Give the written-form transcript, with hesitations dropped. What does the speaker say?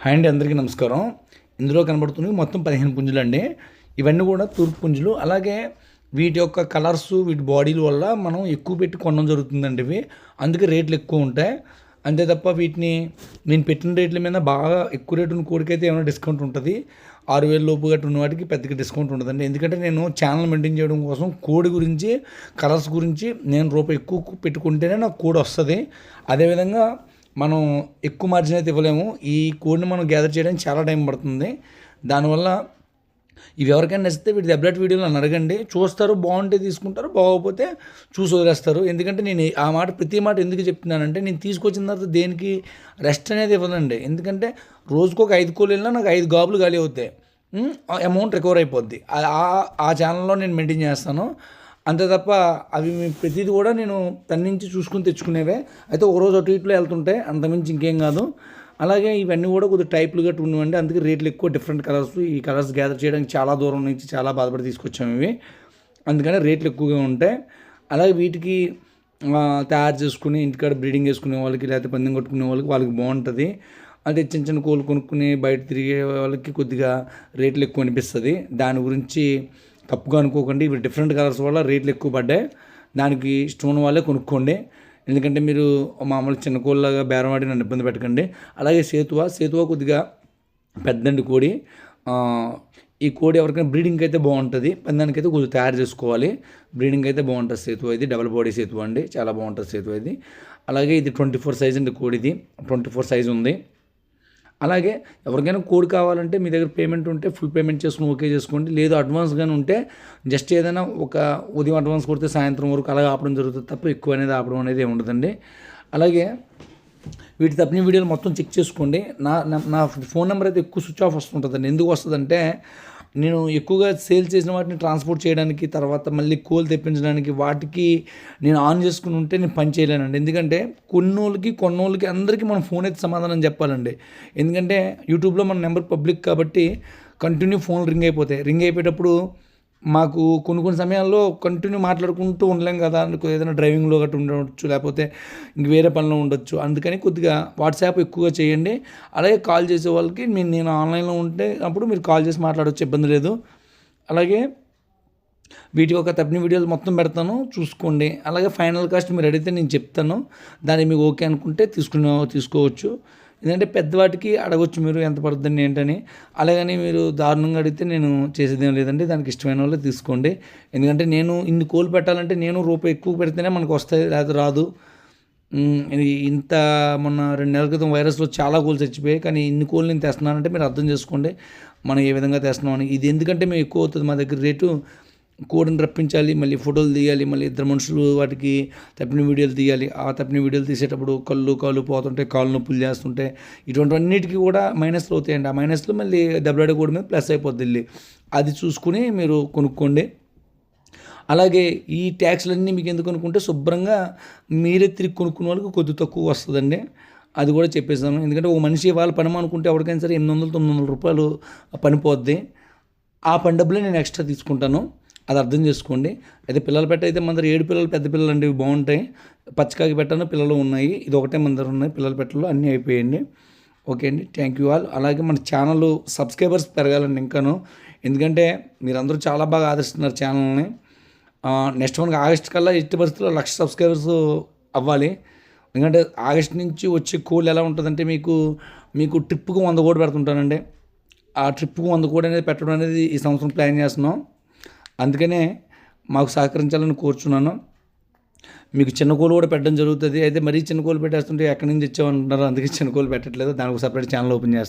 Hi అండి, అందరికీ నమస్కారం. ఇందులో కనబడుతున్నవి మొత్తం 15 పుంజులండి. ఇవన్నీ కూడా తూర్పు పుంజులు. అలాగే వీటి యొక్క కలర్సు, వీటి బాడీల వల్ల మనం ఎక్కువ పెట్టి కొనడం జరుగుతుందండి ఇవి. అందుకే రేట్లు ఎక్కువ ఉంటాయి. అంతే తప్ప వీటిని నేను పెట్టిన రేట్ల మీద బాగా ఎక్కువ రేటు ఉన్న కోడికైతే ఏమైనా డిస్కౌంట్ ఉంటుంది. 6,000 లోపు గట్టు ఉన్న వాటికి పెద్దగా డిస్కౌంట్ ఉండదండి. ఎందుకంటే నేను ఛానల్ మెయింటైన్ చేయడం కోసం కోడి గురించి, కలర్స్ గురించి నేను రూపాయి ఎక్కువ పెట్టుకుంటేనే నాకు కోడి వస్తుంది. అదేవిధంగా మనం ఎక్కువ మార్జిన్ అయితే ఇవ్వలేము. ఈ కోడ్ని మనం గ్యాదర్ చేయడానికి చాలా టైం పడుతుంది. దానివల్ల ఇవి ఎవరికైనా నచ్చితే వీటి దెబ్బలాట్ వీడియోలు నన్ను అడగండి, చూస్తారు, బాగుంటే తీసుకుంటారు, బాగోకపోతే చూసి వదిలేస్తారు. ఎందుకంటే నేను ఆ మాట ప్రతి మాట ఎందుకు చెప్తున్నానంటే, నేను తీసుకొచ్చిన తర్వాత దేనికి రెస్ట్ అనేది ఇవ్వదండి. ఎందుకంటే రోజుకు ఒక 5 కోళ్ళు వెళ్ళినా నాకు 5 గాబులు ఖాళీ అవుతాయి. అమౌంట్ రికవర్ అయిపోద్ది. ఆ ఛానల్లో నేను మెయింటైన్ చేస్తాను. అంతే తప్ప అవి ప్రతిదీ కూడా నేను తన నుంచి చూసుకుని తెచ్చుకునేవే. అయితే ఒకరోజు అటు ఇట్లో వెళ్తుంటాయి, అంతమించి ఇంకేం కాదు. అలాగే ఇవన్నీ కూడా కొద్దిగా టైప్లు గట్టు ఉన్నవండి. అందుకే రేట్లు ఎక్కువ, డిఫరెంట్ కలర్స్. ఈ కలర్స్ గ్యాదర్ చేయడానికి చాలా దూరం నుంచి చాలా బాధపడి తీసుకొచ్చాము ఇవి. అందుకని రేట్లు ఎక్కువగా ఉంటాయి. అలాగే వీటికి తయారు చేసుకుని ఇంటికాడ బ్రీడింగ్ చేసుకునే వాళ్ళకి, లేకపోతే పందెం కొట్టుకునే వాళ్ళకి బాగుంటుంది. అంటే చిన్న చిన్న కోళ్ళు కొనుక్కుని బయట తిరిగే వాళ్ళకి కొద్దిగా రేట్లు ఎక్కువ అనిపిస్తుంది. దాని గురించి తప్పుగా అనుకోకండి. ఇవి డిఫరెంట్ కలర్స్ వల్ల రేట్లు ఎక్కువ పడ్డాయి. దానికి ఇష్టం ఉన్న వాళ్ళే కొనుక్కోండి. ఎందుకంటే మీరు మామూలు చిన్న కోళ్ళగా బేరమాడి నన్ను ఇబ్బంది పెట్టకండి. అలాగే సేతువ కొద్దిగా పెద్దండి కోడి. ఈ కోడి ఎవరికైనా బ్రీడింగ్ అయితే బాగుంటుంది, పందానికి అయితే కొద్దిగా తయారు చేసుకోవాలి. బ్రీడింగ్ అయితే బాగుంటుంది సేతువ. ఇది డబల్ బాడీ సేతువ అండి, చాలా బాగుంటుంది సేతువ ఇది. అలాగే ఇది 24 సైజ్ అండి కోడిది, 24 సైజ్ ఉంది. అలాగే ఎవరికైనా కోడ్ కావాలంటే మీ దగ్గర పేమెంట్ ఉంటే ఫుల్ పేమెంట్ చేసుకుని ఓకే చేసుకోండి. లేదు అడ్వాన్స్గానే ఉంటే జస్ట్ ఏదైనా ఒక ఉదయం అడ్వాన్స్ కొడితే సాయంత్రం వరకు అలాగే ఆపడం జరుగుతుంది తప్ప ఎక్కువ అనేది ఆపడం అనేది ఏమి ఉండదండి. అలాగే వీటి తప్పిన వీడియోలు మొత్తం చెక్ చేసుకోండి. నా ఫోన్ నెంబర్ అయితే ఎక్కువ స్విచ్ ఆఫ్ వస్తుంటుందండి. ఎందుకు వస్తుందంటే, నేను ఎక్కువగా సేల్ చేసిన వాటిని ట్రాన్స్పోర్ట్ చేయడానికి, తర్వాత మళ్ళీ కోల్ తెప్పించడానికి వాటికి నేను ఆన్ చేసుకుని ఉంటే నేను పని చేయలేనండి. ఎందుకంటే కొన్నోళ్ళకి అందరికీ మనం ఫోన్ అయితే సమాధానం చెప్పాలండి. ఎందుకంటే యూట్యూబ్లో మన నెంబర్ పబ్లిక్ కాబట్టి కంటిన్యూ ఫోన్లు రింగ్ అయిపోతాయి. రింగ్ అయిపోయేటప్పుడు మాకు కొన్ని సమయాల్లో కంటిన్యూ మాట్లాడుకుంటూ ఉండలేం కదా. ఏదైనా డ్రైవింగ్లో గట్రా ఉండవచ్చు, లేకపోతే ఇంక వేరే పనిలో ఉండొచ్చు. అందుకని కొద్దిగా వాట్సాప్ ఎక్కువగా చేయండి. అలాగే కాల్ చేసే వాళ్ళకి నేను ఆన్లైన్లో ఉంటే అప్పుడు మీరు కాల్ చేసి మాట్లాడవచ్చు, ఇబ్బంది లేదు. అలాగే వీటి యొక్క తప్పిన వీడియోలు మొత్తం పెడతాను, చూసుకోండి. అలాగే ఫైనల్ కాస్ట్ మీరు అడిగితే నేను చెప్తాను. దాన్ని మీకు ఓకే అనుకుంటే తీసుకోవచ్చు. ఎందుకంటే పెద్దవాటికి అడగొచ్చు మీరు ఎంత పడుతుందండి ఏంటని. అలాగని మీరు దారుణంగా అడిగితే నేను చేసేదేం లేదండి. దానికి ఇష్టమైన వాళ్ళే తీసుకోండి. ఎందుకంటే నేను ఇన్ని కోళ్ళు పెట్టాలంటే నేను రూపాయి ఎక్కువ పెడితేనే మనకు వస్తాయి, లేకపోతే రాదు. ఇంత మొన్న 2 నెలల క్రితం వైరస్లో చాలా కోళ్ళు చచ్చిపోయాయి. కానీ ఇన్ని కోళ్ళు నేను తెస్తున్నానంటే మీరు అర్థం చేసుకోండి మనం ఏ విధంగా తెస్తున్నామని. ఇది ఎందుకంటే మేము ఎక్కువ అవుతుంది మా దగ్గర రేటు. కోడిని రప్పించాలి, మళ్ళీ ఫోటోలు తీయాలి, మళ్ళీ ఇద్దరు మనుషులు వాటికి తప్పిన వీడియోలు తీయాలి. ఆ తప్పిన వీడియోలు తీసేటప్పుడు కాళ్ళు పోతుంటాయి, కాళ్ళు నొప్పులు చేస్తుంటాయి. ఇటువంటివన్నిటికీ కూడా మైనస్లు అవుతాయండి. ఆ మైనస్లో మళ్ళీ దెబ్బలాడే కోడి మీద ప్లస్ అయిపోద్ది వెళ్ళి. అది చూసుకుని మీరు కొనుక్కోండి. అలాగే ఈ ట్యాక్స్లన్నీ మీకు ఎందుకు అనుకుంటే శుభ్రంగా మీరే తిరిగి కొనుక్కునే వాళ్ళకి కొద్ది తక్కువ వస్తుందండి. అది కూడా చెప్పేసాను. ఎందుకంటే ఒక మనిషి వాళ్ళ పని అనుకుంటే ఎవరికైనా సరే 800-900 రూపాయలు పనిపోద్ది. ఆ పని డబ్బులే నేను ఎక్స్ట్రా తీసుకుంటాను, అది అర్థం చేసుకోండి. అయితే పిల్లల పెట్ట అయితే మన దగ్గర 7 పిల్లలు పెద్ద పిల్లలు అండి, బాగుంటాయి. పచ్చికాకి పెట్టను పిల్లలు ఉన్నాయి, ఇది ఒకటే మన దగ్గర ఉన్నాయి. పిల్లల పెట్టలు అన్నీ అయిపోయాయండి. ఓకే అండి, థ్యాంక్ యూ ఆల్. అలాగే మన ఛానల్ సబ్స్క్రైబర్స్ పెరగాలండి ఇంకాను. ఎందుకంటే మీరందరూ చాలా బాగా ఆదరిస్తున్నారు ఛానల్ని. నెక్స్ట్ మనకి ఆగస్ట్ కల్లా ఎట్టి పరిస్థితుల్లో 1,00,000 సబ్స్క్రైబర్స్ అవ్వాలి. ఎందుకంటే ఆగస్ట్ నుంచి వచ్చే కోళ్ళు ఎలా ఉంటుందంటే, మీకు ట్రిప్కు 100 కోడి పెడుతుంటానండి. ఆ ట్రిప్కు 100 కోడి అనేది పెట్టడం అనేది ఈ సంవత్సరం ప్లాన్ చేస్తున్నాం. అందుకనే మాకు సహకరించాలని కోరుచున్నాను. మీకు చిన్న కోళ్ళు కూడా పెట్టడం జరుగుతుంది. అయితే మరీ చిన్న కోళ్ళు పెట్టేస్తుంటే ఎక్కడి నుంచి తెచ్చామంటున్నారు, అందుకే చిన్న కోళ్ళు పెట్టట్లేదు. దానికి సపరేట్ ఛానల్ ఓపెన్ చేస్తాను.